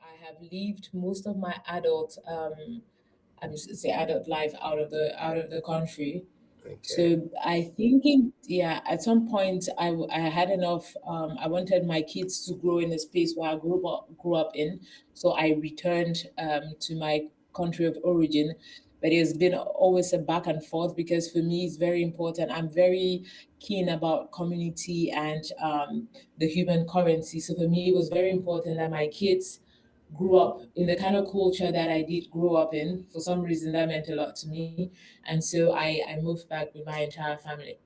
I have lived most of my I mean, say adult life out of the country. Okay. So I thinking, yeah, at some point I had enough. I wanted my kids to grow in a space where I grew up in. So I returned to my country of origin. But it's been always a back and forth because for me it's very important. I'm very keen about community and the human currency. So for me it was very important that my kids grew up in the kind of culture that I did grow up in. For some reason, that meant a lot to me. And so I moved back with my entire family.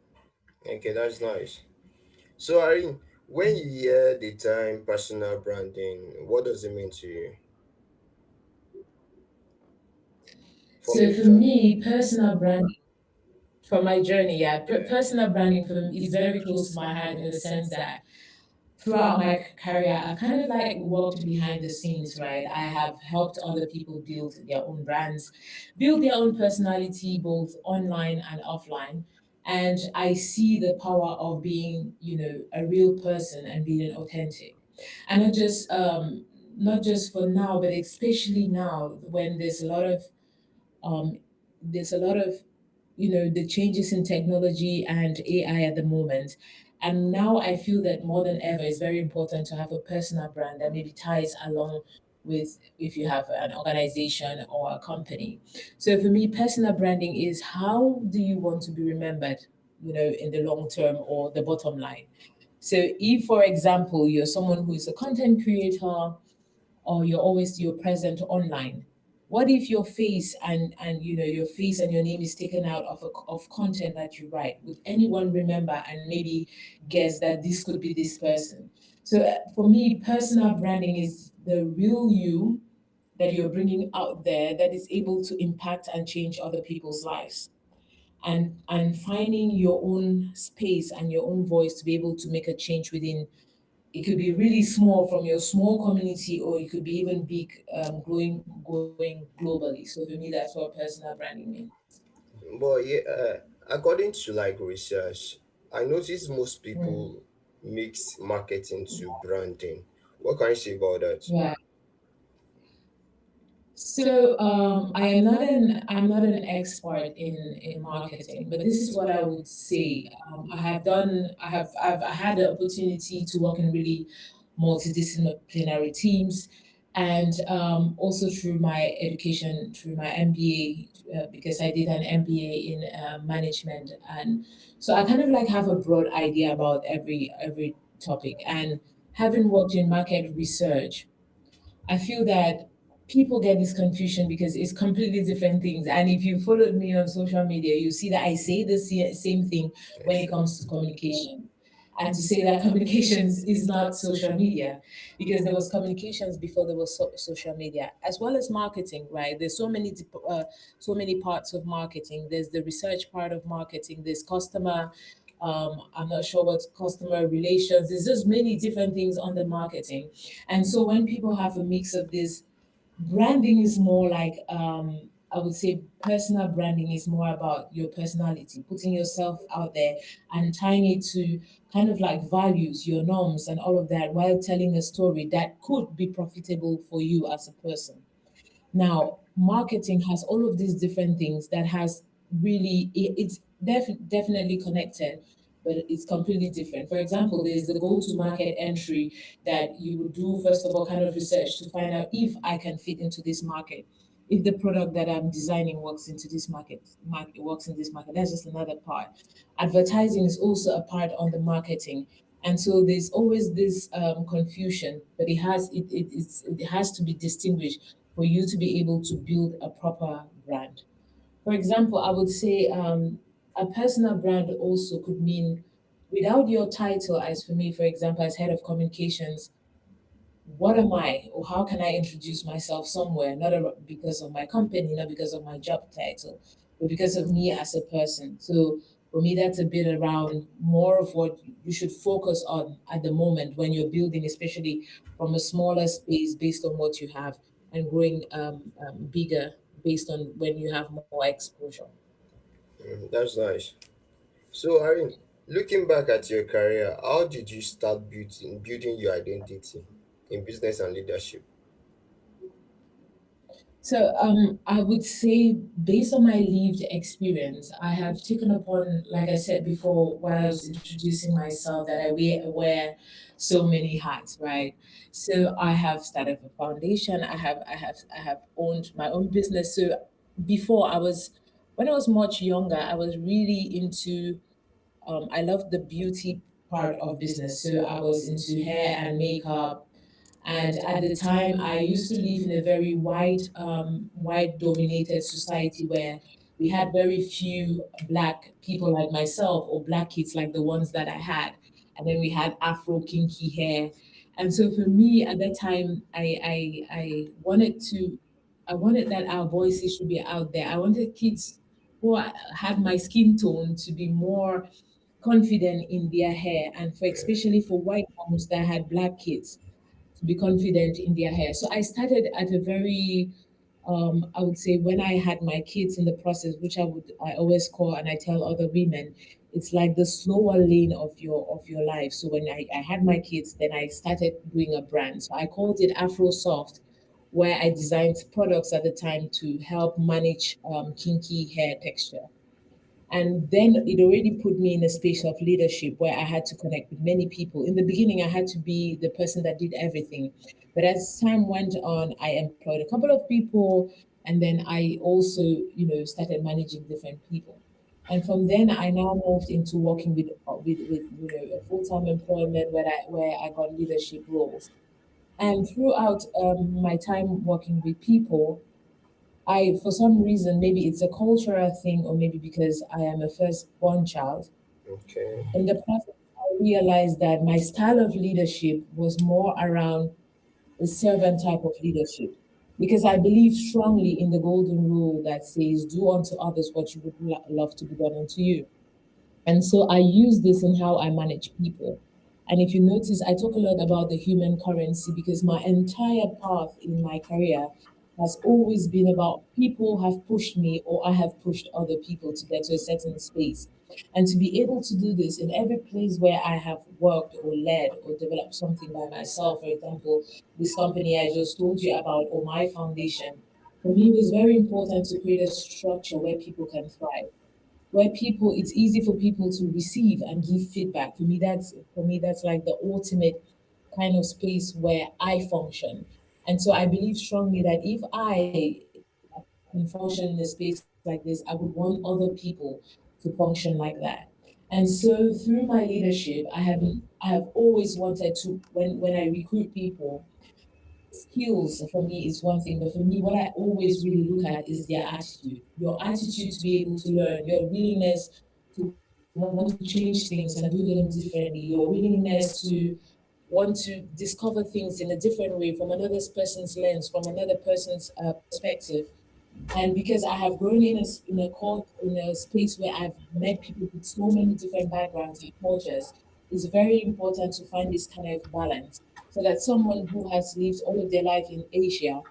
Okay, that's nice. So, Irene, when you hear the term personal branding, what does it mean to you? From So your for journey. me, personal branding, for my journey, yeah, personal branding for me is very close to my heart in the sense that throughout my career, I kind of like worked behind the scenes, right? I have helped other people build their own brands, build their own personality, both online and offline. And I see the power of being, a real person and being authentic. And not just for now, but especially now when um, there's a lot of the changes in technology and AI at the moment. And now I feel that more than ever, it's very important to have a personal brand that maybe ties along with if you have an organization or a company. So for me, personal branding is how do you want to be remembered, in the long term or the bottom line. So if, for example, you're someone who is a content creator or you're present online, what if your face and your face and your name is taken out of content that you write? Would anyone remember and maybe guess that this could be this person? So for me, personal branding is the real you that you're bringing out there that is able to impact and change other people's lives, and finding your own space and your own voice to be able to make a change within. It could be really small from your small community, or it could be even big, going globally. So for me, that's what personal branding means. But yeah, according to like research, I notice most Mm. people mix marketing to branding. What can you say about that? Yeah. So I'm not an expert in marketing, but this is what I would say. I've had the opportunity to work in really multidisciplinary teams, and also through my education, through my MBA, because I did an MBA in management, and so I kind of like have a broad idea about every topic. And having worked in market research, I feel that people get this confusion because it's completely different things. And if you followed me on social media, you see that I say the same thing when it Yes. comes to communication. And to say that communications is not social media, because there was communications before there was social media, as well as marketing, right? There's so many parts of marketing. There's the research part of marketing. There's customer. I'm not sure what customer relations. There's just many different things under marketing, and so when people have a mix of this, branding is more like, I would say personal branding is more about your personality, putting yourself out there and tying it to kind of like values, your norms, and all of that, while telling a story that could be profitable for you as a person. Now, marketing has all of these different things that has really, it's definitely connected, but it's completely different. For example, there's the go to market entry that you would do, first of all, kind of research to find out if I can fit into this market. If the product that I'm designing works into this market works in this market, that's just another part. Advertising is also a part on the marketing, and so there's always this confusion, but it has to be distinguished for you to be able to build a proper brand. For example, I would say a personal brand also could mean, without your title, as for me, for example, as head of communications, what am I, or how can I introduce myself somewhere, not because of my company, not because of my job title, but because of me as a person. So for me, that's a bit around more of what you should focus on at the moment when you're building, especially from a smaller space based on what you have, and growing bigger based on when you have more exposure. That's nice. So, Irene, looking back at your career, how did you start building your identity in business and leadership? So I would say, based on my lived experience, I have taken upon, like I said before, while I was introducing myself, that I wear so many hats, right? So I have started a foundation. I have owned my own business. So before I was, when I was much younger, I was really into. I loved the beauty part of business. So I was into hair and makeup, and at the time, I used to live in a very white dominated society where we had very few black people like myself, or black kids like the ones that I had. And then we had Afro kinky hair. And so for me at that time, I wanted that our voices should be out there. I wanted kids who had my skin tone to be more confident in their hair, and for especially for white moms that had black kids to be confident in their hair. So I started at a very, I would say, when I had my kids in the process, which I always call, and I tell other women, it's like the slower lane of your life. So when I had my kids, then I started doing a brand. So I called it Afro Soft, where I designed products at the time to help manage kinky hair texture. And then it already put me in a space of leadership where I had to connect with many people. In the beginning, I had to be the person that did everything. But as time went on, I employed a couple of people, and then I also, started managing different people. And from then, I now moved into working with a full time employment where I got leadership roles. And throughout my time working with people, for some reason, maybe it's a cultural thing, or maybe because I am a firstborn child, Okay. in the process, I realized that my style of leadership was more around the servant type of leadership. Because I believe strongly in the golden rule that says, do unto others what you would love to be done unto you. And so I use this in how I manage people. And if you notice, I talk a lot about the human currency because my entire path in my career has always been about people have pushed me, or I have pushed other people to get to a certain space. And to be able to do this in every place where I have worked or led or developed something by myself, for example, this company I just told you about, or my foundation, for me it was very important to create a structure where people can thrive, where people it's easy for people to receive and give feedback. For me that's like the ultimate kind of space where I function. And so I believe strongly that if I can function in a space like this, I would want other people to function like that. And so through my leadership, I have always wanted to, when I recruit people, skills for me is one thing, but for me, what I always really look at is their attitude. Your attitude to be able to learn, your willingness to want to change things and do them differently, your willingness to want to discover things in a different way from another person's lens, from another person's perspective. And because I have grown in a space where I've met people with so many different backgrounds and cultures, it's very important to find this kind of balance, so that someone who has lived all of their life in Asia,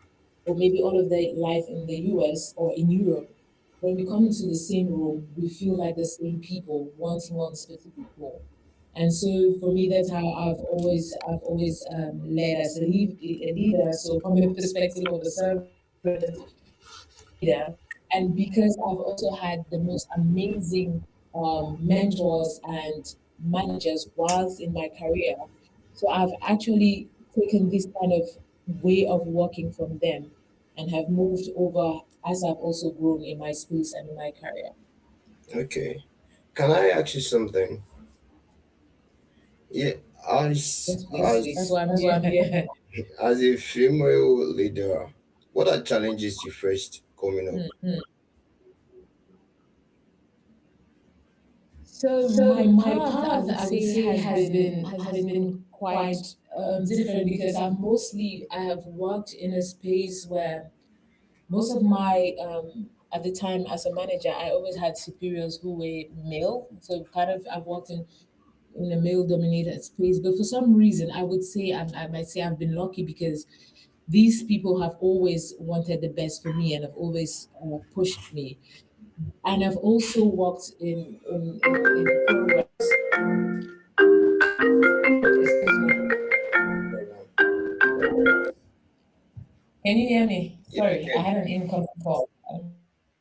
or maybe all of their life in the US or in Europe, when we come into the same room, we feel like the same people wanting one specific goal. And so for me, that's how I've always led as a leader. So from a perspective of a servant to a leader, and because I've also had the most amazing mentors and managers whilst in my career, so I've actually taken this kind of way of working from them and have moved over as I've also grown in my space and in my career. Okay. Can I ask you something? Yeah, Yes, please. That's why I'm here. as a female leader, what are challenges you faced coming up? Hmm. So So my my path, I path, would I would say, say, has been quite different, because I have worked in a space where most of my at the time as a manager, I always had superiors who were male. So kind of I've worked in a male dominated space, but for some reason, I might say I've been lucky, because these people have always wanted the best for me and have always pushed me. And I've also worked in programs. Excuse me. Hold on. Can you hear me? Yeah, I Sorry, I can. had an incoming call. I'm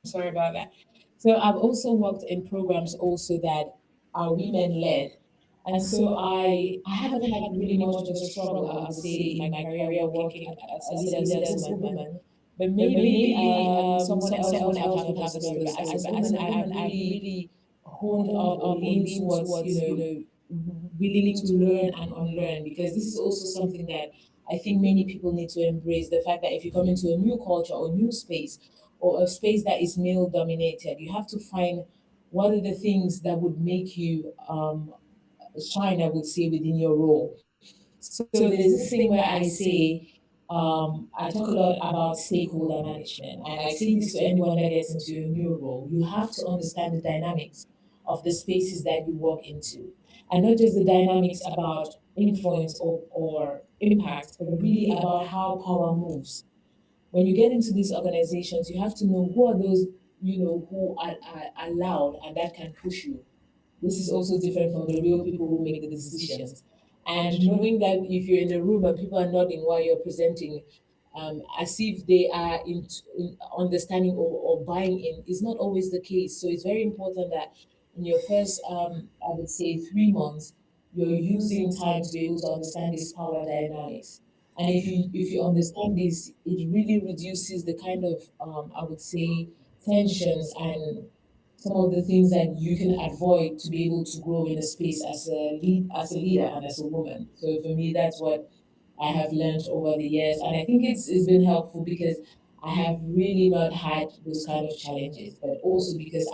sorry about that. So I've also worked in programs also that are women led. And so I haven't had really much of a struggle, I would say, in my career working as a leader as a woman. But maybe someone else would have a different story. But as a woman, I've really honed up or leaned towards, willing to learn and unlearn, because this is also something that I think many people need to embrace. The fact that if you come into a new culture or new space, or a space that is male dominated, you have to find what are the things that would make you shine, I would say, within your role. So there's this thing where I say, I talk a lot about stakeholder management, and I say this to anyone that gets into a new role. You have to understand the dynamics of the spaces that you walk into, and not just the dynamics about influence or impact, but really about how power moves. When you get into these organizations, you have to know who are those, who are loud and that can push you. This is also different from the real people who make the decisions. And knowing that if you're in a room and people are nodding while you're presenting, as if they are in understanding or buying in, is not always the case. So it's very important that in your first, I would say, 3 months, you're using time to be able to understand these power dynamics. And if you understand this, it really reduces the kind of, I would say, tensions and some of the things that you can avoid to be able to grow in a space as a leader and as a woman. So for me, that's what I have learned over the years, and I think it's been helpful because I have really not had those kind of challenges, but also because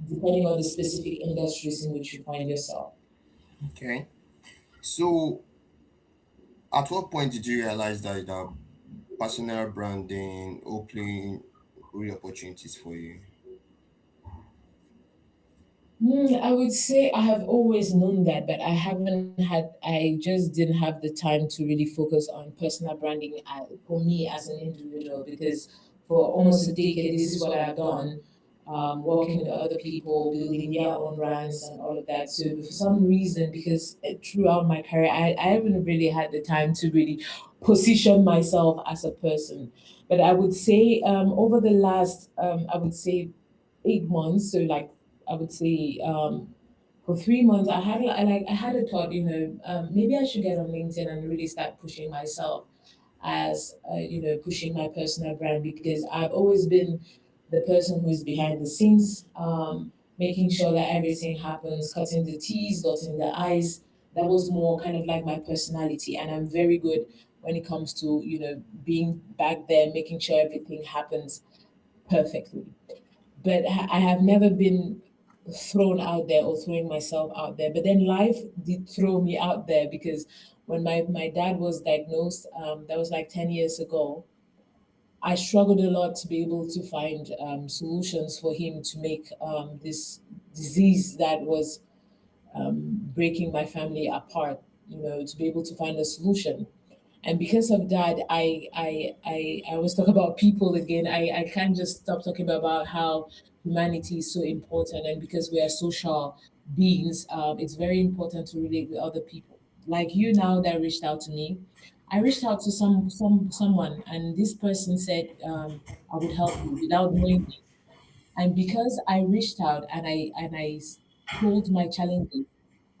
depending on the specific industries in which you find yourself. Okay. So, at what point did you realize that personal branding opening real opportunities for you? I would say I have always known that, but I just didn't have the time to really focus on personal branding for me as an individual, because for almost a decade, this is what I've done, working with other people, building their own brands and all of that. So for some reason, because throughout my career, I haven't really had the time to really position myself as a person. But I would say over the last, I would say 8 months, so like I would say for 3 months, I had a thought, maybe I should get on LinkedIn and really start pushing myself as pushing my personal brand, because I've always been the person who is behind the scenes, making sure that everything happens, cutting the T's, dotting the I's. That was more kind of like my personality, and I'm very good when it comes to being back there, making sure everything happens perfectly. But I have never been thrown out there or throwing myself out there. But then life did throw me out there, because when my dad was diagnosed, that was like 10 years ago, I struggled a lot to be able to find solutions for him to make this disease that was breaking my family apart, to be able to find a solution. And because of that, I always talk about people again. I can't just stop talking about how humanity is so important, and because we are social beings, it's very important to relate with other people. Like you now that reached out to me, I reached out to someone, and this person said I would help you without knowing me. And because I reached out and told my challenges,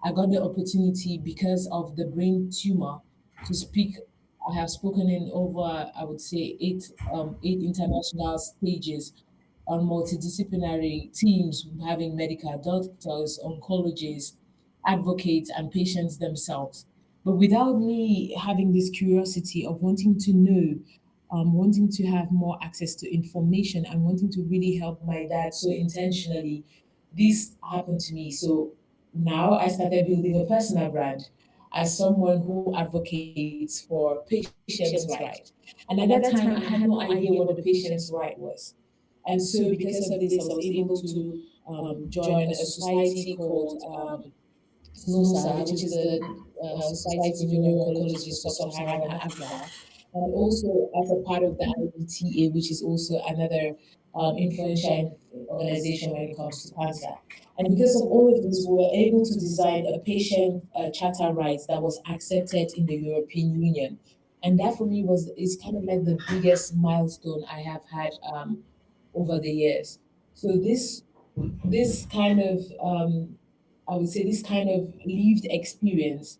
I got the opportunity because of the brain tumor to speak. I have spoken in over, I would say, eight international stages on multidisciplinary teams having medical doctors, oncologists, advocates, and patients themselves. But without me having this curiosity of wanting to know, wanting to have more access to information, and wanting to really help my dad so intentionally, this happened to me. So now I started building a personal brand as someone who advocates for patients' right. And at that time, I had no idea what the patient's right was. And so, because of this, I was able to join a society called SNOSA, which is the Society for Neuro-Oncology Sub-Saharan Africa, and also as a part of the IDTA, which is also another influential organization when it comes to cancer. And because of all of this, we were able to design a patient charter rights that was accepted in the European Union. And that for me was is kind of like the biggest milestone I have had over the years. So this kind of I would say this kind of lived experience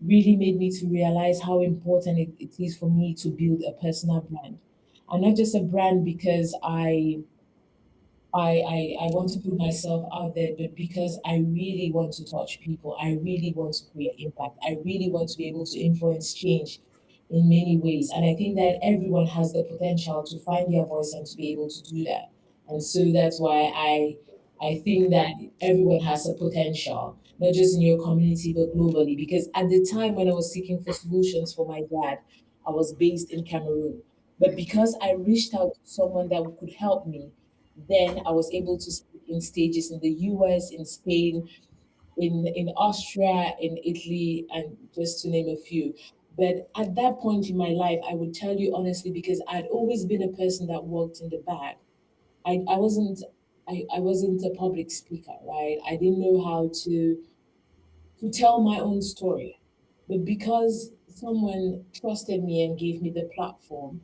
really made me to realize how important it is for me to build a personal brand. And not just a brand because I want to put myself out there, but because I really want to touch people. I really want to create impact. I really want to be able to influence change in many ways. And I think that everyone has the potential to find their voice and to be able to do that. And so that's why I think that everyone has a potential, not just in your community, but globally. Because at the time when I was seeking for solutions for my dad, I was based in Cameroon. But Okay. because I reached out to someone that could help me, then I was able to speak in stages in the US, in Spain, in Austria, in Italy, and just to name a few. But at that point in my life, I would tell you honestly, because I'd always been a person that worked in the back. I wasn't I wasn't a public speaker, right? I didn't know how to tell my own story. But because someone trusted me and gave me the platform,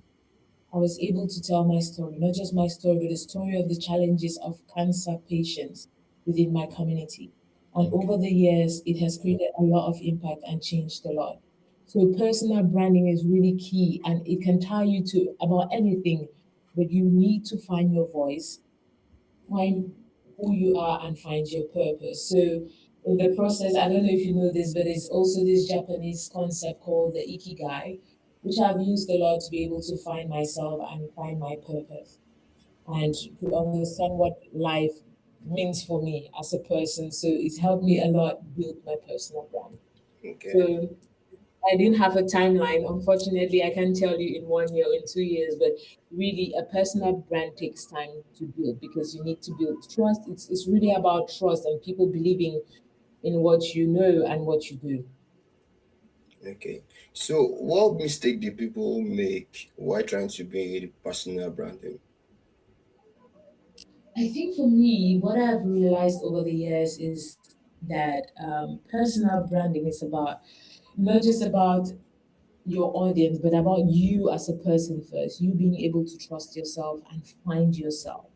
I was able to tell my story, not just my story, but the story of the challenges of cancer patients within my community. And over the years, it has created a lot of impact and changed a lot. So personal branding is really key and it can tie you to about anything, but you need to find your voice, find who you are and find your purpose. So in the process, I don't know if you know this, but it's also this Japanese concept called the ikigai, which I've used a lot to be able to find myself and find my purpose and to understand what life means for me as a person. So it's helped me a lot build my personal brand. Okay. So I didn't have a timeline. Unfortunately, I can't tell you in 1 year or in 2 years, but really, a personal brand takes time to build because you need to build trust. It's really about trust and people believing in what you know and what you do. Okay. So, what mistake do people make while trying to build personal branding? I think for me, what I've realized over the years is that personal branding is about not just about your audience, but about you as a person first. You being able to trust yourself and find yourself.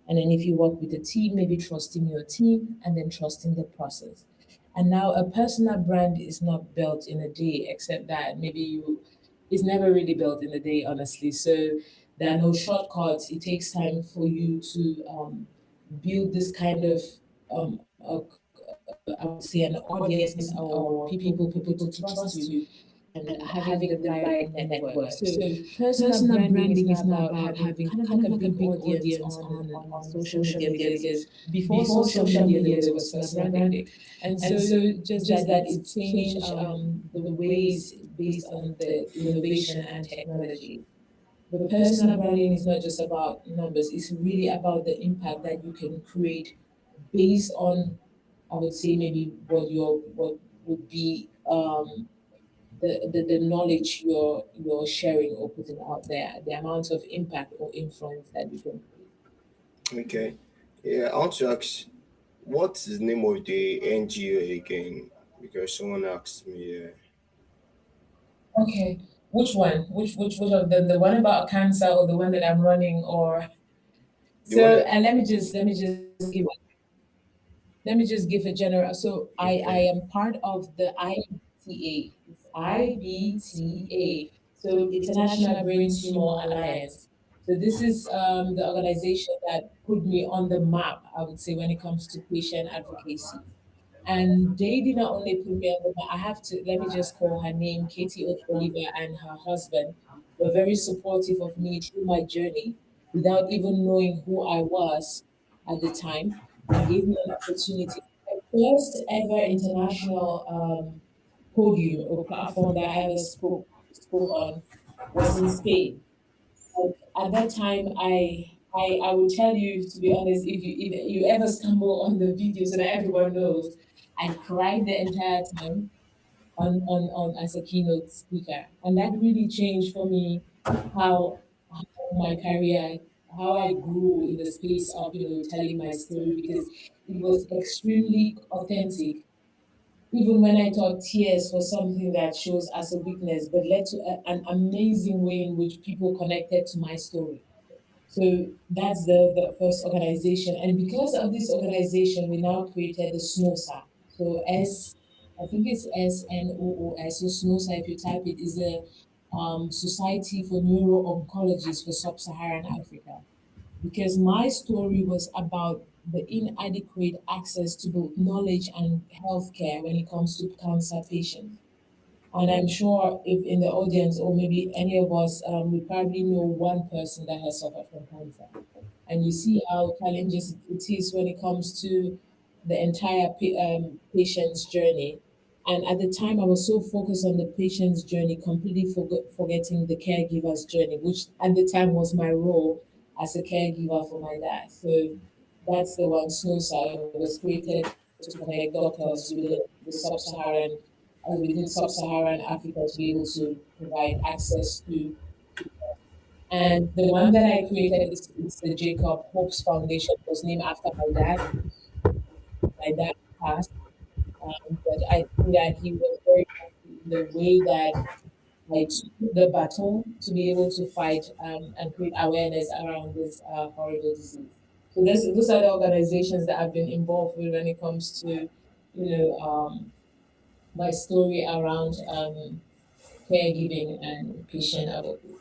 And then if you work with a team, maybe trusting your team and then trusting the process. And now a personal brand is not built in a day, except that maybe you it's never really built in a day, honestly. So there are no shortcuts. It takes time for you to build this kind of I would say an audience or people to trust you and having the right network. So personal branding is not about having kind of like a big audience on social media because before social media there was personal branding. And so just that it's changed the ways based on the innovation and technology. But personal branding is not just about numbers, it's really about the impact that you can create based on I would say maybe what would be the knowledge you're sharing or putting out there, the amount of impact or influence that you can create. Okay. Yeah, I want to ask, what's the name of the NGO again? Because someone asked me. Okay, which one? Which of them? The one about cancer or the one that I'm running? Or The one so? that. And let me just give a general. So I Okay. am part of the IBTA. It's IBTA. So International Brain Tumor Alliance. So this is the organization that put me on the map, I would say, when it comes to patient advocacy. And they did not only put me on the map, I have to, let me just call her name, Katie Oliver and her husband were very supportive of me through my journey without even knowing who I was at the time and gave me an opportunity. The first ever international podium or platform that I ever spoke on was in Spain. And at that time, I would tell you to be honest, if you ever stumble on the video so that everyone knows, I cried the entire time on as a keynote speaker, and that really changed for me how my career, how I grew in the space of telling my story because it was extremely authentic Even when I thought tears was something that shows as a weakness, but led to an amazing way in which people connected to my story. So that's the first organization. And because of this organization, we now created the SNOSA. So I think it's SNOOS. So SNOSA, if you type it, is a Society for Neuro-Oncologists for Sub-Saharan Africa. Because my story was about the inadequate access to both knowledge and healthcare when it comes to cancer patients. And I'm sure if in the audience, or maybe any of us, we probably know one person that has suffered from cancer. And you see how challenges it is when it comes to the entire patient's journey. And at the time, I was so focused on the patient's journey, completely forgetting the caregiver's journey, which at the time was my role as a caregiver for my dad. So that's the one. SNOSA was created to connect doctors within sub-Saharan Africa to be able to provide access to. And the one that I created is the Jacob Hopes Foundation. It was named after my dad because my dad passed. But I think that he was very happy in the way that I took the baton to be able to fight and create awareness around this horrible disease. So those are the organizations that I've been involved with when it comes to, my story around caregiving and patient advocacy.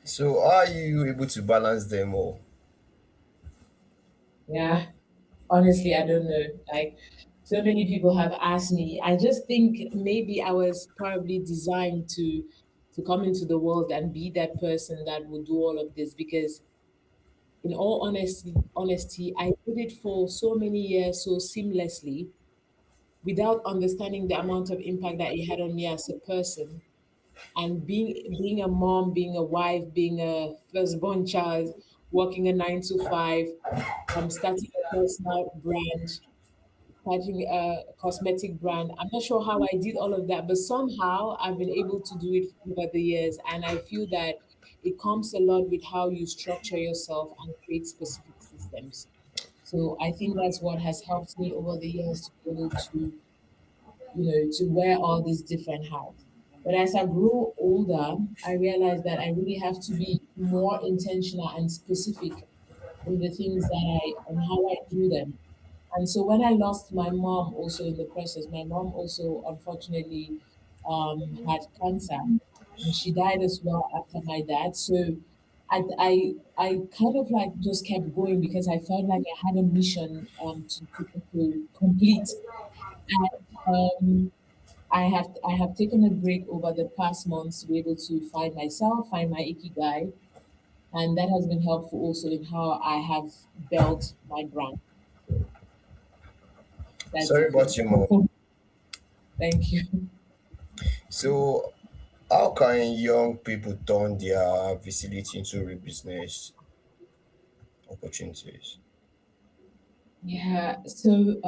So how are you able to balance them all? Yeah, honestly, I don't know. Like, so many people have asked me. I just think maybe I was probably designed to come into the world and be that person that would do all of this because in all honesty, I did it for so many years so seamlessly without understanding the amount of impact that it had on me as a person. And being a mom, being a wife, being a firstborn child, working a 9 to 5, starting a personal brand, starting a cosmetic brand. I'm not sure how I did all of that, but somehow I've been able to do it over the years. And I feel that it comes a lot with how you structure yourself and create specific systems. So I think that's what has helped me over the years to be able to wear all these different hats. But as I grew older, I realized that I really have to be more intentional and specific with the things that and how I do them. And so when I lost my mom also in the process, my mom also unfortunately had cancer and she died as well after my dad. So I kind of like just kept going because I felt like I had a mission to complete. And I have taken a break over the past months to be able to find myself, find my ikigai, and that has been helpful also in how I have built my brand. So that's Sorry it about you, Mo. for thank you. So how can young people turn their visibility into real business opportunities? Yeah, so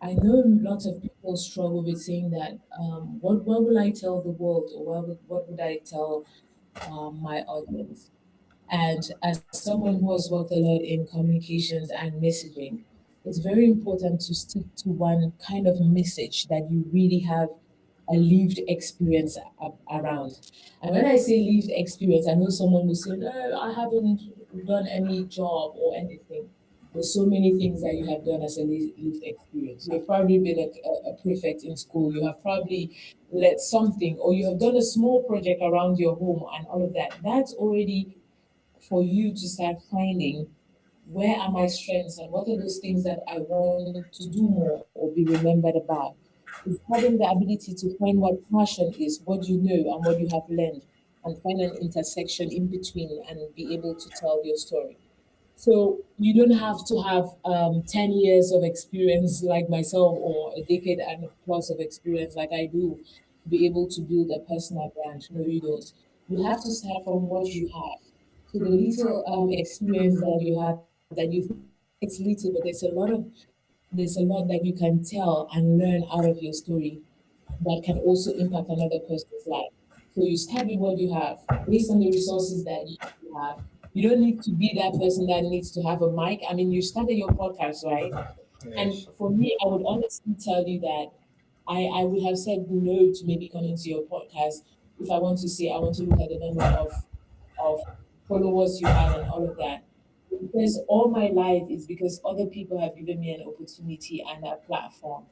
I know lots of people struggle with saying that what will I tell the world or what would I tell my audience? And as someone who has worked a lot in communications and messaging, it's very important to stick to one kind of message that you really have a lived experience around. And when I say lived experience, I know someone will say, no, I haven't done any job or anything. There's so many things that you have done as a lived experience. You have probably been a prefect in school. You have probably led something, or you have done a small project around your home and all of that. That's already for you to start finding where are my strengths and what are those things that I want to do more or be remembered about. It's having the ability to find what passion is, what you know and what you have learned, and find an intersection in between and be able to tell your story. So you don't have to have 10 years of experience like myself or a decade and plus of experience like I do to be able to build a personal brand. No, you don't. You have to start from what you have. So the little experience that you have that you think it's little, but there's a lot that you can tell and learn out of your story that can also impact another person's life. So you start with what you have based on the resources that you have. You don't need to be that person that needs to have a mic. I mean, you started your podcast, right? And Yes. for me, I would honestly tell you that I would have said no to maybe coming to your podcast if I want to say I want to look at the number of followers you have and all of that. Because all my life is because other people have given me an opportunity and a platform.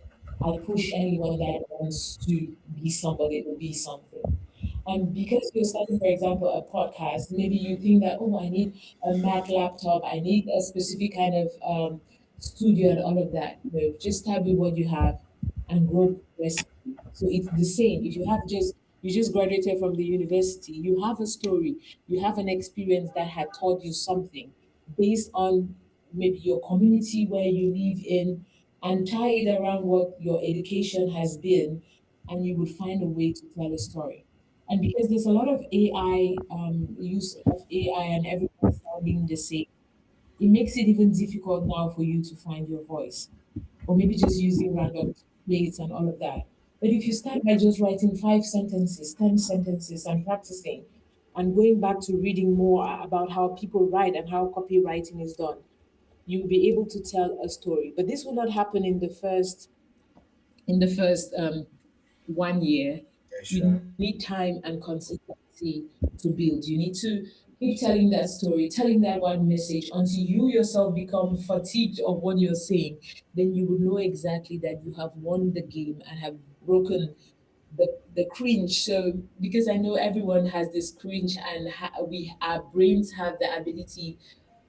I push anyone that wants to be somebody to be something. And because you're starting, for example, a podcast, maybe you think that, oh, I need a Mac laptop, I need a specific kind of studio and all of that. No, just start with what you have and grow progressively. So it's the same. If you have just you just graduated from the university, you have a story, you have an experience that had taught you something based on maybe your community where you live in, and tie it around what your education has been, and you would find a way to tell a story. And because there's a lot of AI, use of AI, and everyone sounding the same, it makes it even difficult now for you to find your voice, or maybe just using random plates and all of that. But if you start by just writing 5 sentences, 10 sentences, and practicing, and going back to reading more about how people write and how copywriting is done, you'll be able to tell a story. But this will not happen in the first 1 year. Yeah, sure. You need time and consistency to build. You need to keep telling that story, telling that one message until you yourself become fatigued of what you're saying. Then you will know exactly that you have won the game and have broken the cringe. So because I know everyone has this cringe, and we our brains have the ability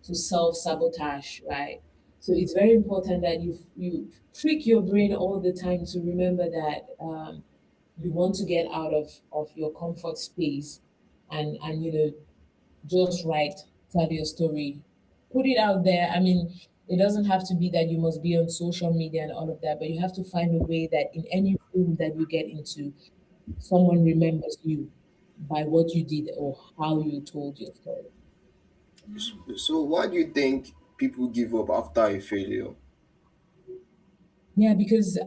to self sabotage, right? So it's very important that you trick your brain all the time to remember that you want to get out of your comfort space, and just write, tell your story, put it out there. I mean, it doesn't have to be that you must be on social media and all of that, but you have to find a way that in any room that you get into, someone remembers you by what you did or how you told your story. So why do you think people give up after a failure? Yeah, because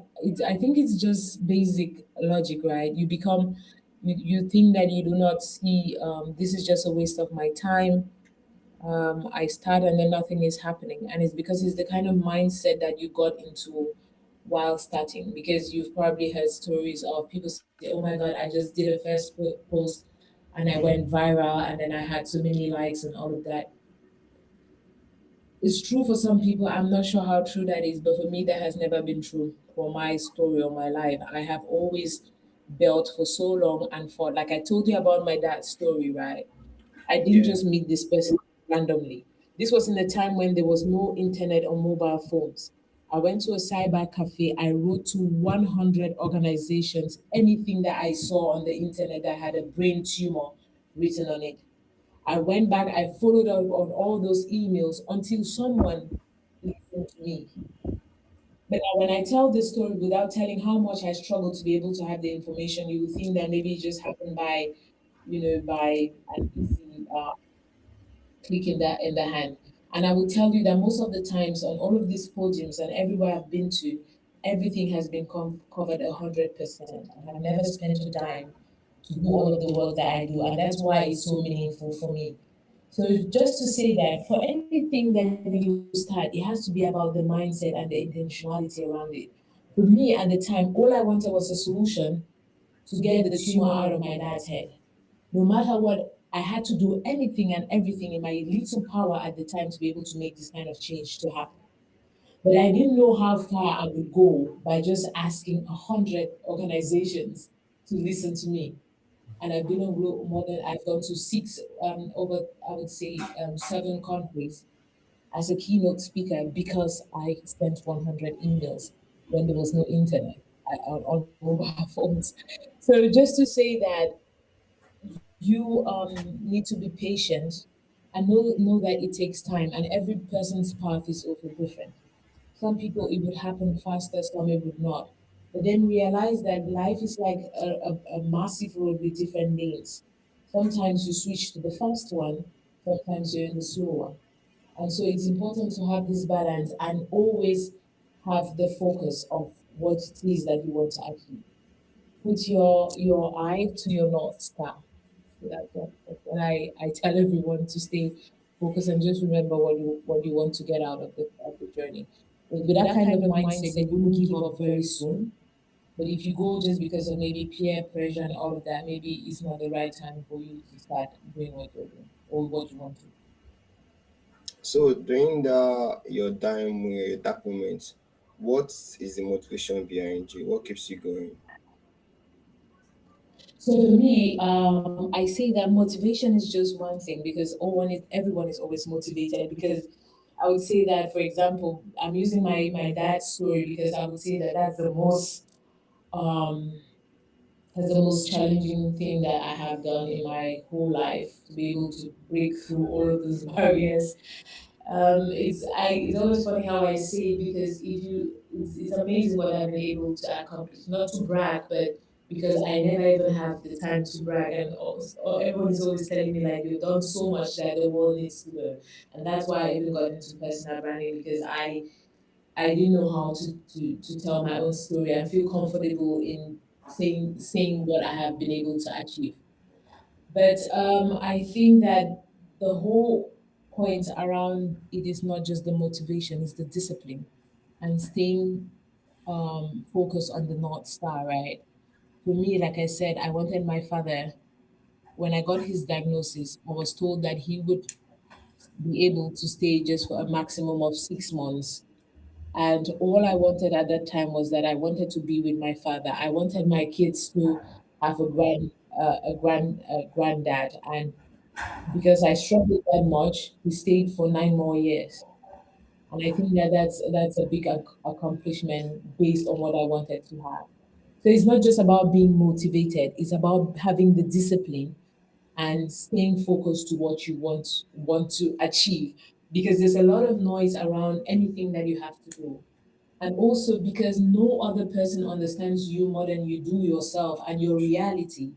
I think it's just basic logic, right? You think that you do not see, this is just a waste of my time. I start and then nothing is happening. And it's because it's the kind of mindset that you got into while starting. Because you've probably heard stories of people say, oh my God, I just did a first post and I went viral and then I had so many likes and all of that. It's true for some people. I'm not sure how true that is, but for me, that has never been true for my story or my life. I have always built for so long and fought. Like I told you about my dad's story, right? I didn't Yeah. just meet this person randomly. This was in a time when there was no internet or mobile phones. I went to a cyber cafe. I wrote to 100 organizations, anything that I saw on the internet that had a brain tumor written on it. I went back, I followed up on all those emails until someone listened to me. But when I tell this story without telling how much I struggled to be able to have the information, you would think that maybe it just happened by an easy click in the hand. And I will tell you that most of the times on all of these podiums and everywhere I've been to, everything has been covered 100%. I have never spent a dime to do all of the work that I do, and that's why it's so meaningful for me. So just to say that for anything that you start, it has to be about the mindset and the intentionality around it. For me at the time, all I wanted was a solution to get the tumor out of my dad's head. No matter what, I had to do anything and everything in my little power at the time to be able to make this kind of change to happen. But I didn't know how far I would go by just asking 100 organizations to listen to me. And I've been on more than I've gone to six, over I would say 7 countries as a keynote speaker because I sent 100 emails when there was no internet on mobile phones. So just to say that you need to be patient and know that it takes time, and every person's path is also different. Some people it would happen faster, some it would not. But then realize that life is like a massive road with different lanes. Sometimes you switch to the fast one, sometimes you're in the slow one. And so it's important to have this balance and always have the focus of what it is that you want to achieve. Put your eye to your North Star. So that's what I tell everyone to stay focused and just remember what you want to get out of the journey. With that kind of mindset, you wouldn't give up very soon. But if you go just because of maybe peer pressure and all of that, maybe it's not the right time for you to start doing what you're doing or what you want to. So during the your time your dark moments, what is the motivation behind you? What keeps you going? So for me, I say that motivation is just one thing because everyone is always motivated. Because I would say that, for example, I'm using my dad's story because I would say that um, that's the most challenging thing that I have done in my whole life, to be able to break through all of those barriers. It's always funny how I say it because it's amazing what I've been able to accomplish. Not to brag, but because I never even have the time to brag, and everyone is always telling me like you've done so much that the world needs to know, and that's why I even got into personal branding because I didn't know how to tell my own story and feel comfortable in saying what I have been able to achieve. But I think that the whole point around it is not just the motivation, it's the discipline and staying focused on the North Star, right? For me, like I said, I wanted my father, when I got his diagnosis, I was told that he would be able to stay just for a maximum of 6 months. And all I wanted at that time was that I wanted to be with my father. I wanted my kids to have a granddad, and because I struggled that much, he stayed for 9 more years. And I think that that's a big accomplishment based on what I wanted to have. So it's not just about being motivated; it's about having the discipline and staying focused to what you want to achieve. Because there's a lot of noise around anything that you have to do, and also because no other person understands you more than you do yourself and your reality.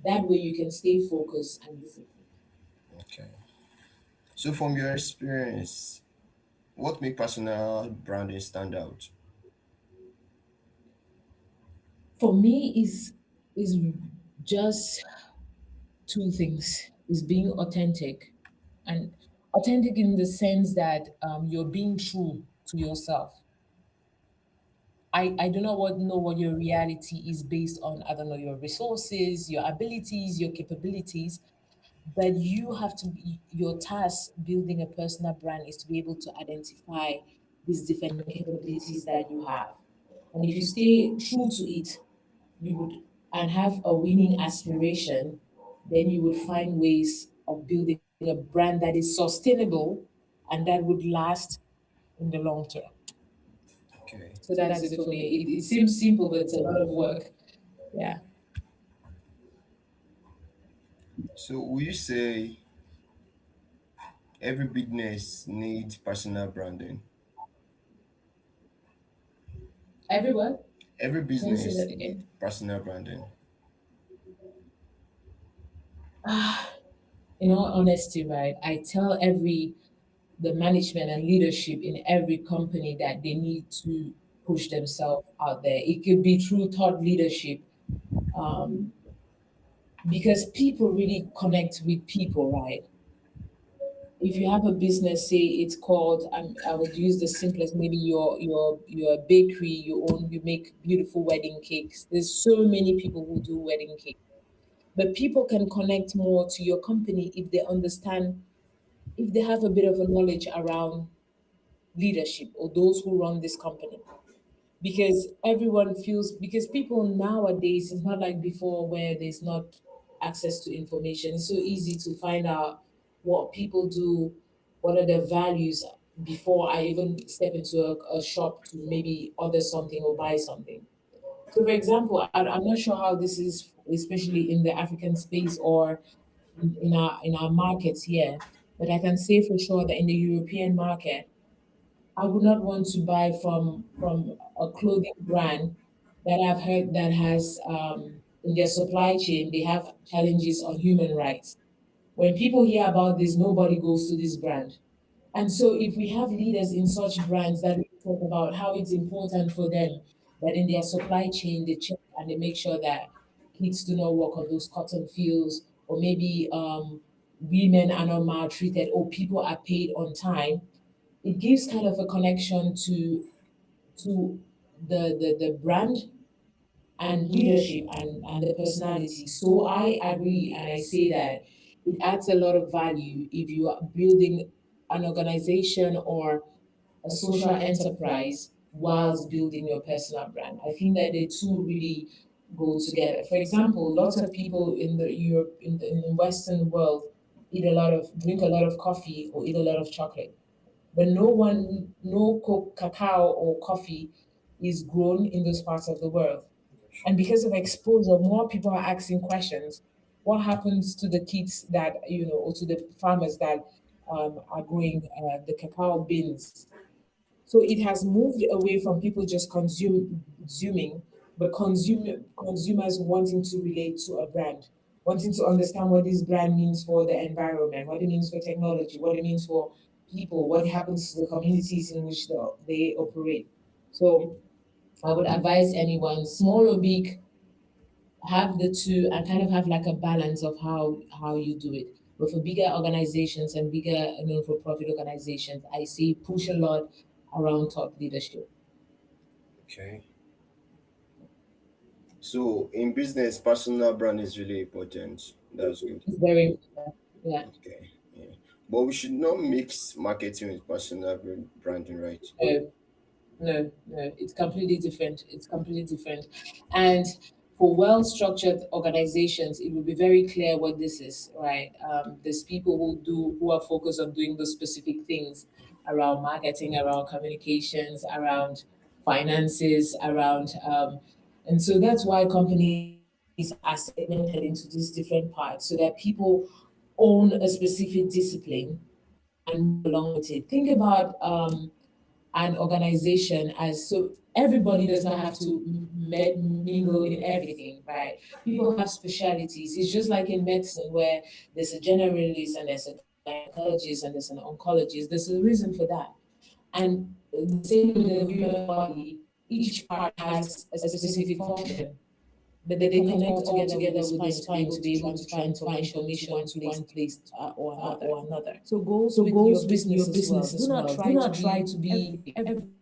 That way, you can stay focused and disciplined. Okay. So from your experience, what make personal branding stand out? For me, is just two things: is being authentic, and authentic in the sense that you're being true to yourself. I do not want know what your reality is based on. I don't know your resources, your abilities, your capabilities, but you have to be, your task building a personal brand is to be able to identify these different capabilities that you have. And if you stay true to it, you would and have a winning aspiration, then you would find ways of building a brand that is sustainable and that would last in the long term. Okay. So that's it for me. It seems simple, but it's a lot of work. Yeah. So will you say every business needs personal branding? Everyone, Every can you say business that needs again? personal branding. In all honesty, right, I tell the management and leadership in every company that they need to push themselves out there. It could be through thought leadership, um, because people really connect with people, right? If you have a business, say it's called, I would use the simplest, maybe your bakery, you make beautiful wedding cakes. There's so many people who do wedding cakes, but people can connect more to your company if they understand, if they have a bit of a knowledge around leadership or those who run this company. Because everyone feels, because people nowadays, it's not like before where there's not access to information. It's so easy to find out what people do, what are their values, before I even step into a shop to maybe order something or buy something. So for example, I'm not sure how this is, especially in the African space or in our markets here, but I can say for sure that in the European market, I would not want to buy from a clothing brand that I've heard that has in their supply chain they have challenges on human rights. When people hear about this, nobody goes to this brand. And so, if we have leaders in such brands that really talk about how it's important for them that in their supply chain they check and they make sure that kids do not work on those cotton fields, or maybe women are not maltreated, or people are paid on time, it gives kind of a connection to the brand, and leadership and the personality. So I agree and I say that it adds a lot of value if you are building an organization or a social enterprise whilst building your personal brand. I think that the two really go together. For example, lots of people in the Europe in the Western world eat a lot of drink a lot of coffee or eat a lot of chocolate. But no cacao or coffee is grown in those parts of the world. And because of exposure, more people are asking questions. What happens to the kids that, or to the farmers that are growing the cacao beans? So it has moved away from people just consuming, but consumers wanting to relate to a brand, wanting to understand what this brand means for the environment, what it means for technology, what it means for people, what happens to the communities in which they operate. So I would advise anyone, small or big, have the two and kind of have like a balance of how you do it. But for bigger organizations and bigger non-for-profit organizations, I see push a lot around top leadership. Okay. So in business, personal brand is really important. That's good. It's very important. Yeah. Okay. Yeah. But we should not mix marketing with personal branding, right? No, no, it's completely different. It's completely different. And for well-structured organizations, it will be very clear what this is, right? There's people who are focused on doing those specific things around marketing, around communications, around finances, around and so that's why companies are segmented into these different parts so that people own a specific discipline and move along with it. Think about an organization as so everybody does not have to mingle in everything, right? People have specialities. It's just like in medicine where there's a generalist and there's a gynecologist and there's an oncologist. There's a reason for that. And the same with the human body, each part has a specific function, but they connect all together with the spine to be able to transfer information to one place or another. So goes with your business as well. Do not try to be everything.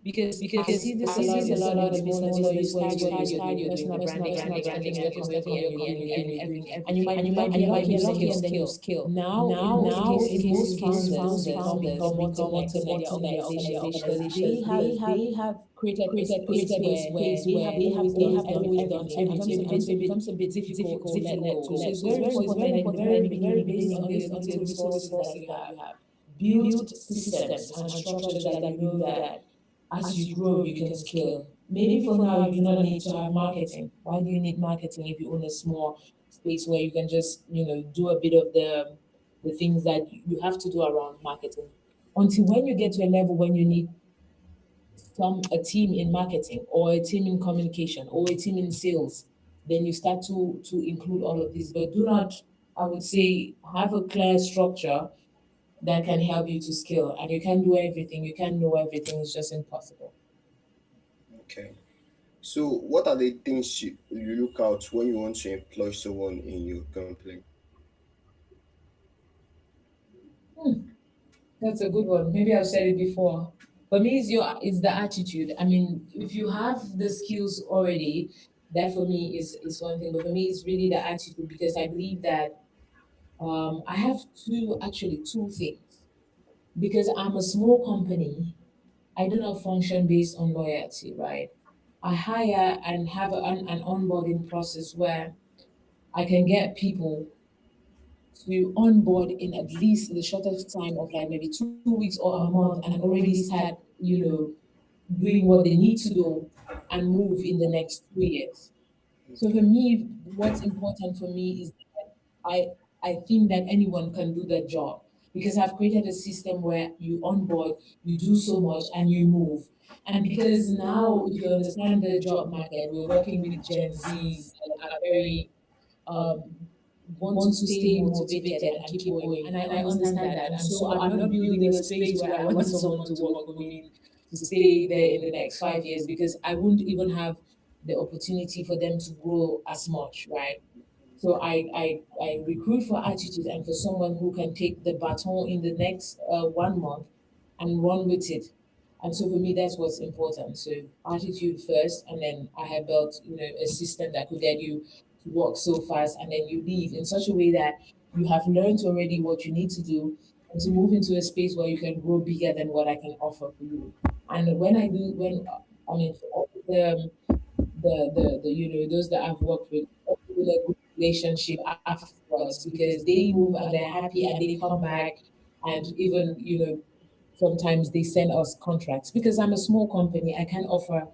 Because I see this a lot in smaller businesses where you start your personal brand, expanding your community, and you might be lucky and then you scale. Now, in most cases, founders become multi-media organizations. They have created a space where they have always done everything. It becomes a bit difficult to let go. So it's very important that in the very beginning, based on the limited resources that you have, build systems and structures that you know that as you grow, you can scale. Maybe for now, you do not need to have marketing. Why do you need marketing if you own a small space where you can just, do a bit of the things that you have to do around marketing? Until when you get to a level when you need a team in marketing or a team in communication or a team in sales, then you start to include all of these. But do not, I would say, have a clear structure that can help you to scale. And you can do everything. You can know everything. It's just impossible. Okay. So what are the things you look out when you want to employ someone in your company? That's a good one. Maybe I've said it before. For me, it's the attitude. I mean, if you have the skills already, that for me is one thing. But for me, it's really the attitude because I believe that I have two things. Because I'm a small company, I do not function based on loyalty, right? I hire and have an onboarding process where I can get people to onboard in at least the shortest time of like maybe 2 weeks or a month and already start, doing what they need to do and move in the next 2 years. So for Okay. me, what's important for me is that I think that anyone can do that job because I've created a system where you onboard, you do so much, and you move. And because now, if you understand the job market, we're working with Gen Zs that are very want to stay motivated and keep going. And I understand that. And so I'm not building a space where I want someone to work for me to stay there in the next 5 years because I wouldn't even have the opportunity for them to grow as much, right? So I recruit for attitude and for someone who can take the baton in the next 1 month and run with it. And so for me, that's what's important. So attitude first, and then I have built, a system that could get you to work so fast, and then you leave in such a way that you have learned already what you need to do, and to move into a space where you can grow bigger than what I can offer for you. And I mean, for all the those that I've worked with, build a good relationship afterwards, because they move and they're happy and they come back, and even sometimes they send us contracts because I'm a small company. I can offer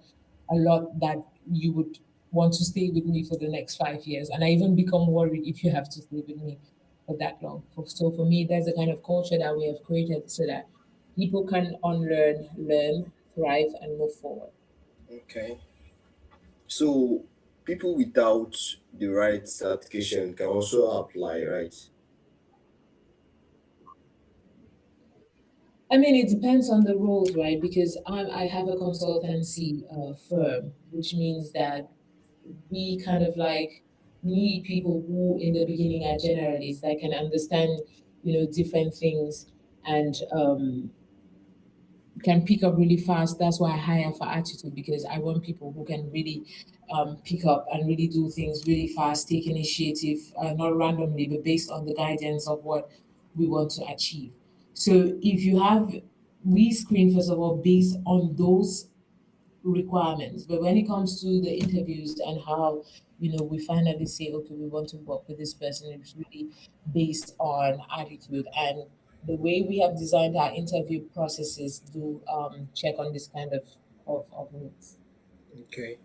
a lot that you would want to stay with me for the next 5 years. And I even become worried if you have to stay with me for that long. So for me, that's the kind of culture that we have created so that people can unlearn, learn, thrive, and move forward. Okay. So people without the right certification can also apply, right? I mean, it depends on the roles, right? Because I have a consultancy firm, which means that we kind of like need people who in the beginning are generalists that can understand different things, and can pick up really fast. That's why I hire for attitude, because I want people who can really pick up and really do things really fast, take initiative, not randomly but based on the guidance of what we want to achieve. So if you have, we screen first of all based on those requirements. But when it comes to the interviews and how, we finally say, okay, we want to work with this person, it's really based on attitude. And the way we have designed our interview processes do check on this kind of needs. Okay.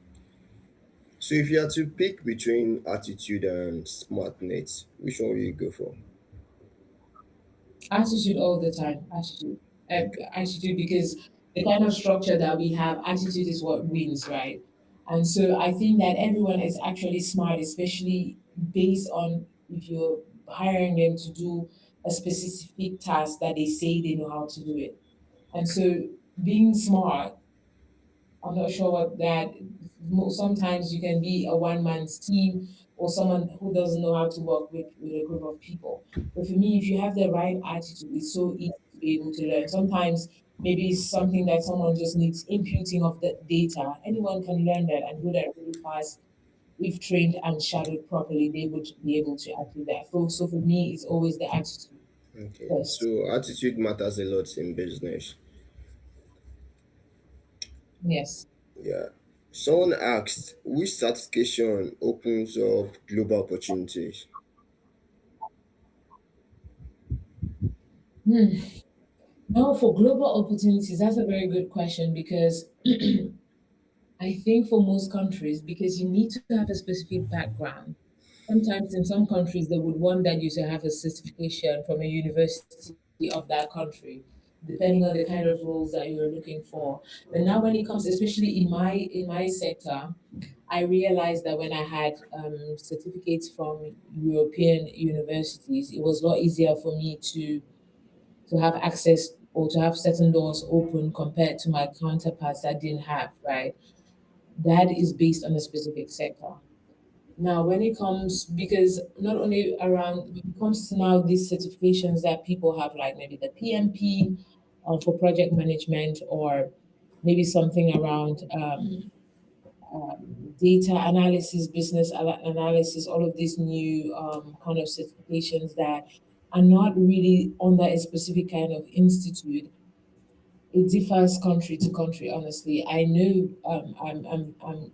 So if you had to pick between attitude and smartness, which one will you go for? Attitude all the time, attitude. Okay. Attitude, because the kind of structure that we have, attitude is what wins, right? And so I think that everyone is actually smart, especially based on if you're hiring them to do a specific task that they say they know how to do it. And so being smart, I'm not sure what that. Sometimes you can be a one man's team, or someone who doesn't know how to work with a group of people. But for me, if you have the right attitude, it's so easy to be able to learn. Sometimes maybe it's something that someone just needs inputing of the data. Anyone can learn that and do that really fast. If trained and shadowed properly, they would be able to achieve that. So for me, it's always the attitude Okay. first. So attitude matters a lot in business. Yes. Yeah. Someone asked, which certification opens up global opportunities? Hmm. Now, for global opportunities, that's a very good question, because I think for most countries, because you need to have a specific background. Sometimes in some countries, they would want that you to have a certification from a university of that country, depending on the kind of roles that you're looking for. But now, when it comes, especially in my sector, I realized that when I had certificates from European universities, it was a lot easier for me to have access or to have certain doors open compared to my counterparts that didn't have, right? That is based on a specific sector. Now, when it comes, because not only around, when it comes to now these certifications that people have, like maybe the PMP for project management, or maybe something around data analysis, business analysis, all of these new kind of certifications that are not really under a specific kind of institute. It differs country to country, honestly. I know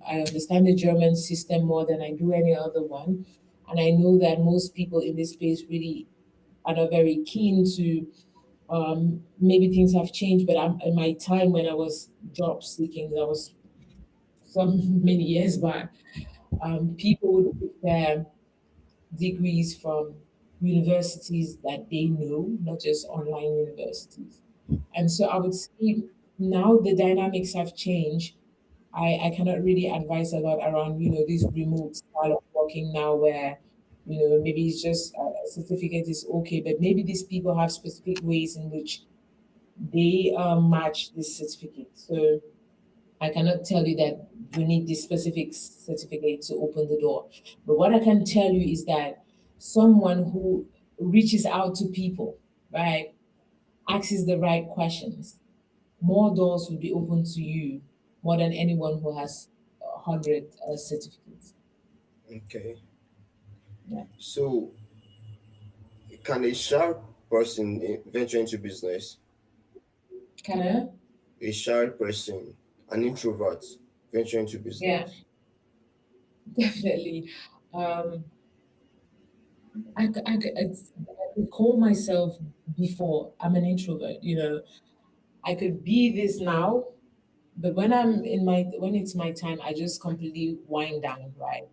I understand the German system more than I do any other one. And I know that most people in this space really are not very keen to, maybe things have changed, but in my time when I was job seeking, that was some many years back, people would prefer degrees from universities that they know, not just online universities. And so I would say now the dynamics have changed. I cannot really advise a lot around, this remote style of working now, where, maybe it's just a certificate is okay, but maybe these people have specific ways in which they match this certificate. So I cannot tell you that you need this specific certificate to open the door. But what I can tell you is that someone who reaches out to people, right, asks the right questions, more doors will be open to you more than anyone who has 100 certificates. Okay. Yeah. So, can a shy person venture into business? Kind of? A shy person, an introvert, venture into Yeah, business? definitely. Um, I could call myself before I'm an introvert, you know. I could be this now, but when it's my time, I just completely wind down, right?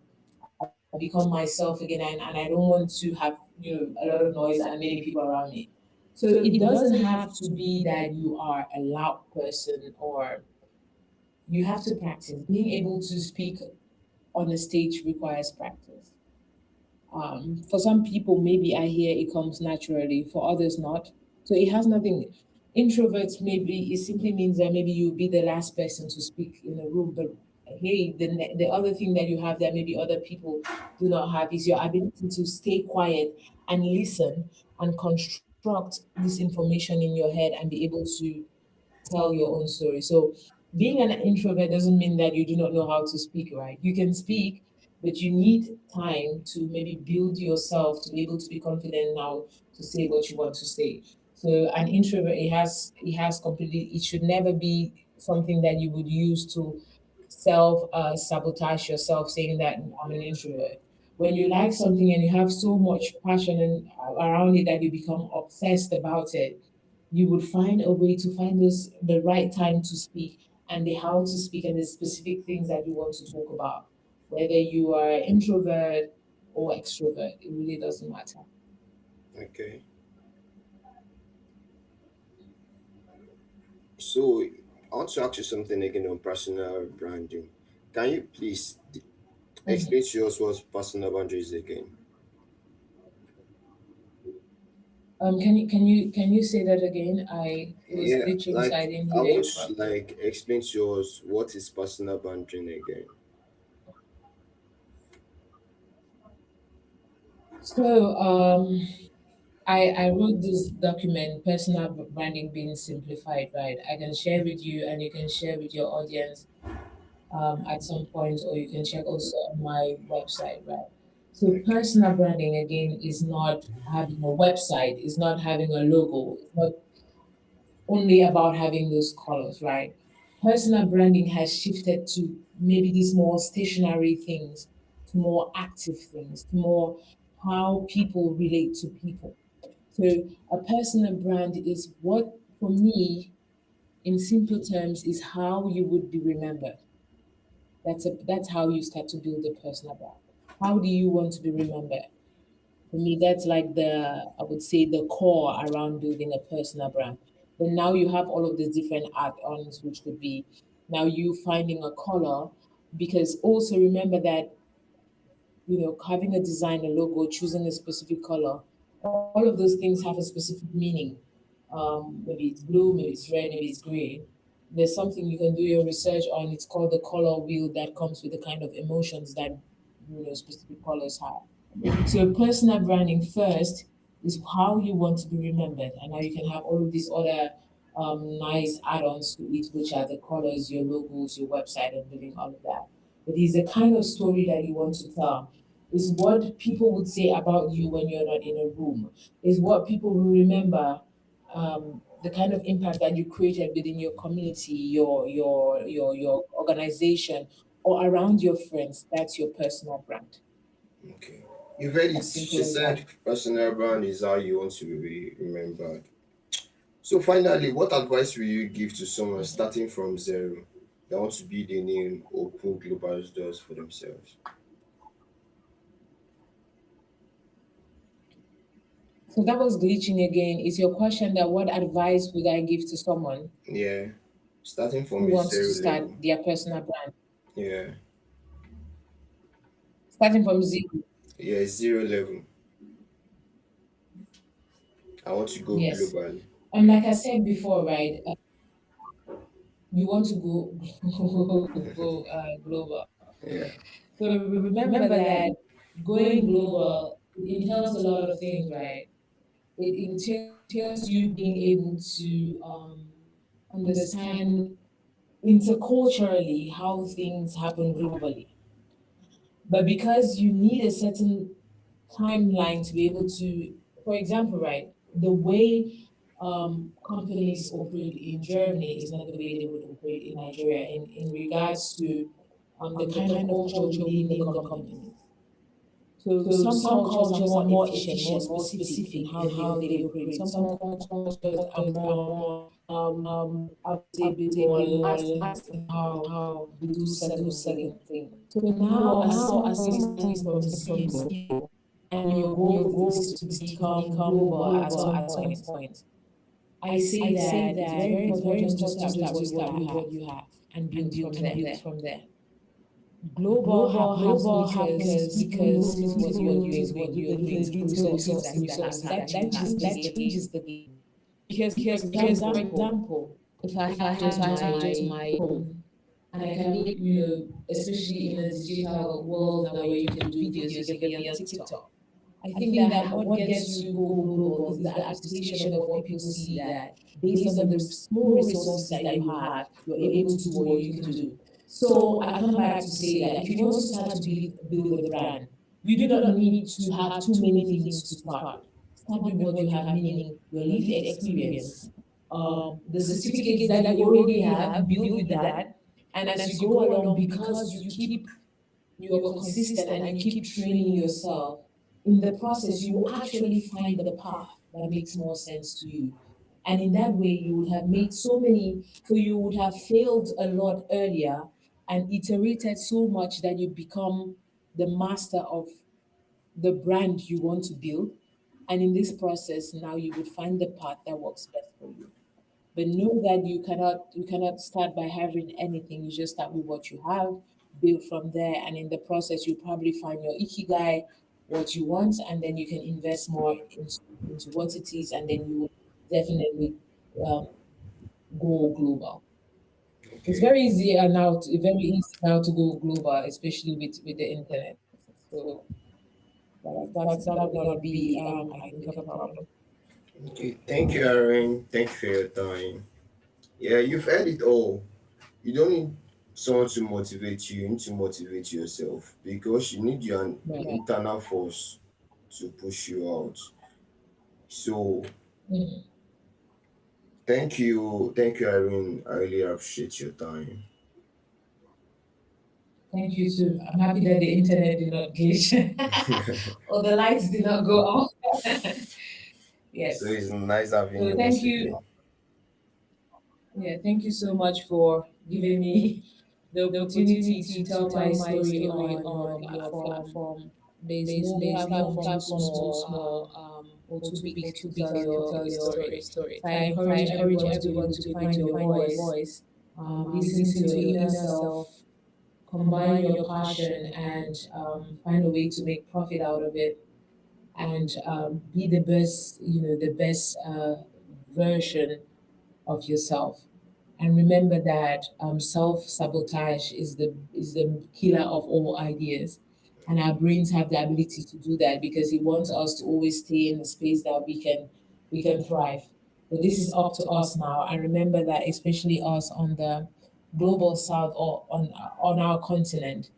I become myself again, and I don't want to have, you know, a lot of noise and many people around me. So it doesn't have to be that you are a loud person, or you have to practice. Being able to speak on a stage requires practice. For some people, maybe I hear it comes naturally, for others, not. So it has nothing. Introverts, maybe it simply means that maybe you'll be the last person to speak in a room. But hey, the other thing that you have that maybe other people do not have is your ability to stay quiet and listen and construct this information in your head and be able to tell your own story. So being an introvert doesn't mean that you do not know how to speak, right? You can speak, but you need time to maybe build yourself to be able to be confident now to say what you want to say. So an introvert, it has completely, it should never be something that you would use to self sabotage yourself, saying that I'm an introvert. When you like something and you have so much passion and around it that you become obsessed about it, you would find a way to find those the right time to speak and the how to speak and the specific things that you want to talk about. Whether you are introvert or extrovert, it really doesn't matter. Okay. So, I want to ask you something again on personal branding. Can you please explain Mhm. to us what personal boundaries again? Can you say that again? It was Yeah, glitching, so I like didn't I hear want you to properly. like explain to us what is personal boundary again. So I wrote this document, personal branding being simplified, right? I can share with you, and you can share with your audience at some point, or you can check also on my website, right? So Okay. personal branding again is not having a website, is not having a logo, it's not only about having those colors, right? Personal branding has shifted to maybe these more stationary things, to more active things, to more how people relate to people. So a personal brand is what, for me, in simple terms, is how you would be remembered. That's how you start to build a personal brand. How do you want to be remembered? For me, that's like I would say, the core around building a personal brand. Then now you have all of these different add-ons, which could be now you finding a color, because also remember that, you know, having a design, a logo, choosing a specific color, all of those things have a specific meaning. Maybe it's blue, maybe it's red, maybe it's green. There's something you can do your research on. It's called the color wheel that comes with the kind of emotions that, you know, specific colors have. So personal branding first is how you want to be remembered, and now you can have all of these other nice add-ons to it, which are the colors, your logos, your website, and doing all of that. But it's the kind of story that you want to tell. Is what people would say about you when you're not in a room. Is what people will remember. The kind of impact that you created within your community, your organization, or around your friends. That's your personal brand. Okay. You've heard it. As simple She as said that. personal brand is how you want to be remembered. So finally, what advice will you give to someone starting from zero that wants to build a name or open global doors for themselves? So that was glitching again. Is your question that what advice would I give to someone Yeah. Starting who from a wants to zero start level. their personal brand? Yeah. Starting from zero. Yeah, zero level. I want to go Yes. global. Like I said before, right? You want to go global. Yeah. So remember that going global, it entails a lot of things, right? It entails you being able to understand interculturally how things happen globally. But because you need a certain timeline to be able to, for example, right, the way companies operate in Germany is not the way they would operate in Nigeria in regards to the kind of culture within the companies. So some cultures are more efficient, more specific in how they operate. Some cultures are more, I would say, a bit more lax in how they do certain things. So now, as someone is starting from zero, and your goal is to become global at some point, I say that it's very important to start with what you have and build from there. Global happens because people notice what you're doing, the little resources that you have. That changes the game. Because, for example, if I have just my phone and I can make, especially in a digital world now where you can do videos, you can be on TikTok. I think that what gets you go global is the appreciation of what people see, that based on the small resources that you have, you're able to do what you can do. So I come back to say that if you want to start to build a brand, you do not need to have too many things to start. Start with what you have, meaning your lived experience, the certificates that you already have, build with that. And as you go along, because you're consistent and you keep training yourself, in the process, you will actually find the path that makes more sense to you. And in that way, you would have made so you would have failed a lot earlier and iterated so much that you become the master of the brand you want to build. And in this process, now you would find the path that works best for you. But know that you cannot start by having anything. You just start with what you have, build from there, and in the process you probably find your ikigai, what you want, and then you can invest more into what it is, and then you will definitely um, go global. It's Okay. very easy now to go global, especially with the internet. So that would not be I think a problem. Okay. Thank you, Irene. Thank you for your time. Yeah, you've heard it all. You don't need someone to motivate you. You need to motivate yourself because you need your Right. internal force to push you out. So Mm. thank you, Irene. I really appreciate your time. Thank you too. I'm happy that the internet did not glitch or the lights did not go off. So Yes. it's nice having So you thank once you. again. Yeah, thank you so much for giving me the opportunity to tell my story on your platform. There's no platform too small or too big to tell your story. So I encourage everyone to be able to find your voice, listen to your inner self, combine your passion, and find a way to make profit out of it, and be the best, the best version of yourself. And remember that self sabotage is the killer of all ideas, and our brains have the ability to do that because it wants us to always stay in a space that we can thrive. But this is up to us now, and remember that especially us on the global south or on our continent,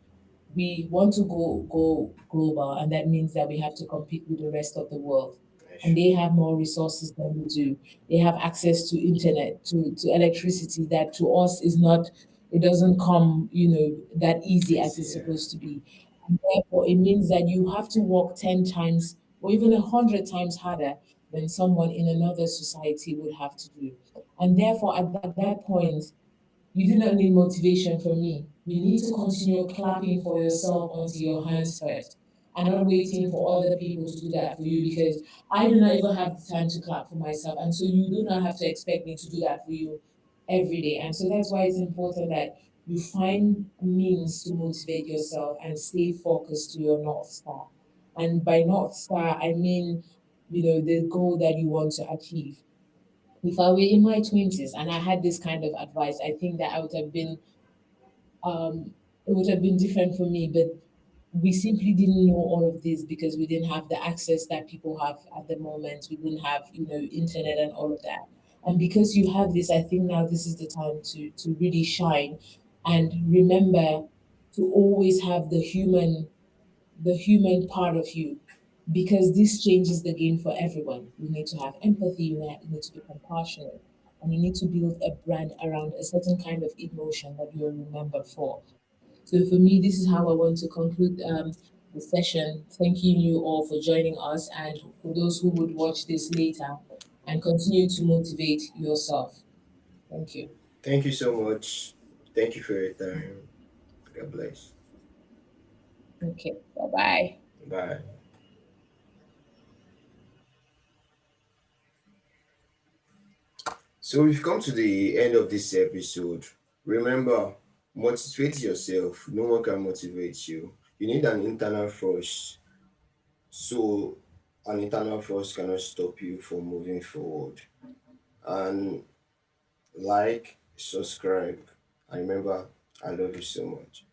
we want to go global, and that means that we have to compete with the rest of the world. And they have more resources than we do. They have access to internet, to electricity that to us is not. It doesn't come, that easy as Easy, it's yeah. supposed to be. And therefore, it means that you have to work 10 times or even 100 times harder than someone in another society would have to do. And therefore, at that point, you do not need motivation from me. You need to continue clapping for yourself until your hands hurt and not waiting for other people to do that for you, because I do not even have the time to clap for myself. And so you do not have to expect me to do that for you every day. And so that's why it's important that you find means to motivate yourself and stay focused to your North Star. And by North Star, I mean, the goal that you want to achieve. If I were in my 20s and I had this kind of advice, I think that it would have been different for me. But we simply didn't know all of this because we didn't have the access that people have at the moment. We didn't have, internet and all of that. And because you have this, I think now this is the time to really shine and remember to always have the human part of you, because this changes the game for everyone. You need to have empathy, you need to be compassionate, and you need to build a brand around a certain kind of emotion that you're remembered for. So for me, this is how I want to conclude the session. Thanking you all for joining us, and for those who would watch this later, and continue to motivate yourself. Thank you. Thank you so much. Thank you for your time. God bless. Okay, bye bye. Bye. So we've come to the end of this episode. Remember, motivate yourself. No one can motivate you. You need an internal force. So an internal force cannot stop you from moving forward. And like, subscribe. And remember, I love you so much.